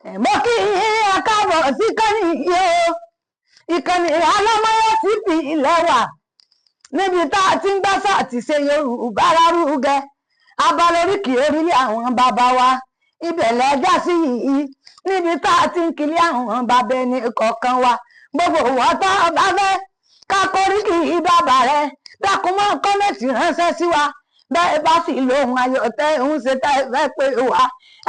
mo kí yín ẹ káàbọ̀ sí ìkànnì yìí o ìkànnì Alamoyo TV lẹ́wà níbi tá a ti ń gbàṣà àti ṣe Yorùbá lárugẹ abala Oriki orílẹ̀ àwọn bàbá wa ibẹ̀ lẹ́jà sí yìí níbi tá a ti ń kiri àwọn bàbá ẹni kọ̀ọ̀kan wa gbogbo wọn tó bá fẹ́ ká kóríkì bàbá rẹ dákun mọ́ kọ́mẹ̀tì ránṣẹ́ sí wa bẹ́ẹ̀ bá sì lóhun ayọ̀ tẹ́ ń ṣe tẹ́ fẹ́ pé wá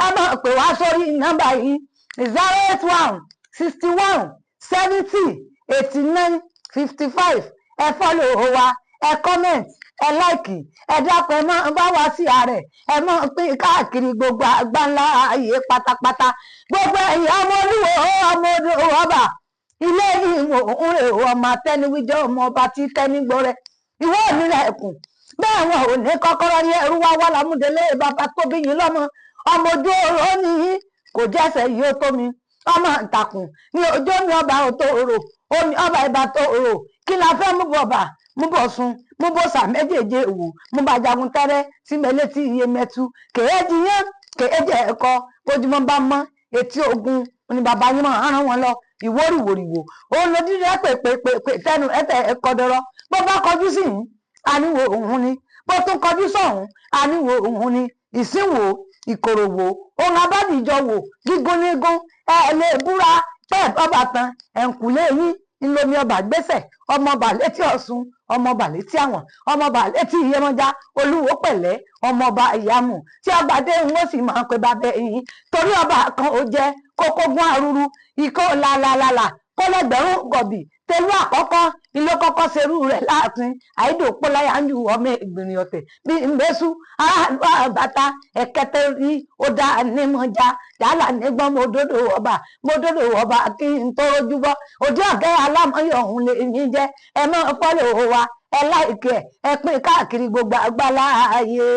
ẹ máa pè wá sórí nọ́mbà yìí 08161708955 ẹ fọ́lọ̀ wa ẹ kọ́mẹ̀tì ẹ láìkì ẹ dákun ẹ máa bá wa sí ààrẹ ẹ máa pín káàkiri gbogbo àgbáńlá ayé pátápátá gbogbo ẹ̀yin ọmọ olúwo ọmọ odò ọba ilé ìwò òǹrè ọmọ atẹniwíjọ ọmọ ọba tí tẹnigbọ rẹ ìwọ nílẹ̀ ẹkùn bẹ́ẹ̀ wọn ò ní kọ́kọ́rọ́ ní ẹrú wá wá lámúdélé bàbá tó bí yín lọ́mọ ọmọ ojú oró nìyí kò jẹ́sẹ̀ yìí ó tó mi ọmọ ìtàkùn ní ojú mi ọba tó rò omi ọba ìbá tó rò kí la fẹ́ mú bọ̀bà mú bọ̀ sun mú bọ̀ sà méjèèjì òwò mú bá jagun tẹ́rẹ́ sí mẹ́lẹ́ tí iye mẹ́tu kèéjì yẹn kèéjì ẹ̀kọ́ bójúmọ́ bá mọ́ etí ogun ní bàbá yín máa rán wọn lọ ìwórìwòrìwò òun ló dídí ẹ pè tẹnu ẹtẹ ẹkọ dọrọ bó bá kọjú sí yín àníwò òun ni bó tún kọjú sọ̀hún àníwò òun ni ìsínwó ìkòròwò ohun abádìjọ wò gígún nígún ẹ lè búra pẹ́ẹ́ ọba tán ẹ̀ǹkùlé yín ńlọmi ọba gbèsè ọmọọba létí Ọ̀ṣun ọmọọba létí àwọn ọmọọba létí Iyemọja olúwo pẹ̀lẹ́ ọmọọba ìyàmù tí ọba dé ń wọ́n sì máa ń pe bàbá yín torí ọba kan ó jẹ́ kókógún arúrú ikọ́ làlàlàlà kọ́lẹ́gbẹ̀rún gọ̀bì tẹ̀lú àkọ́kọ́ ilé kọ́kọ́ serú rẹ̀ láàfin àìdòpó láyàájú ọmọ ìgbìnrin ọ̀tẹ̀ bí mbẹ́sù aráàlú àbáta ẹ̀kẹ́tẹ́ rí ó dá nímọ̀já yálà nígbọ́n mo dódò ọba kí n tó rojú bọ́ ojú ọ̀gẹ́ Alamoyo ọ̀hún lè yín jẹ́ ẹ máa fọ́lẹ̀ wa ẹ láìkẹ́ ẹ pín káàkiri gbogbo àgbálá ayé.